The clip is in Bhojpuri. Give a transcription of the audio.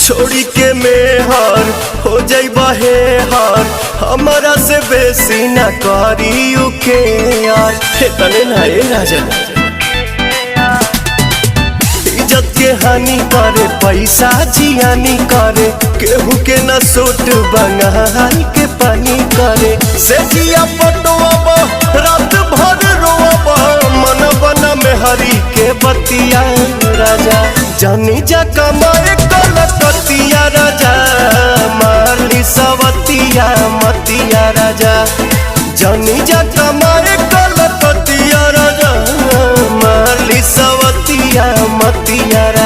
छोड़ी के मेहर हो जाइबा हे हार, हमारा से बेसी ना करी उके यार। हे तने ना ए राजन, इज्जत के हानि करे, पैसा जियानी करे, केहू के न सूट बंगाल के पानी करे। से जिया पटोब रात भर रोब, मन बना में हरी के बतिया राजा। जानी जा कमाए कलकतिया राजा, मारली सवतिया मतिया राजा। जानी जा कमाए कलकतिया राजा, मारली सवतिया मतिया राजा।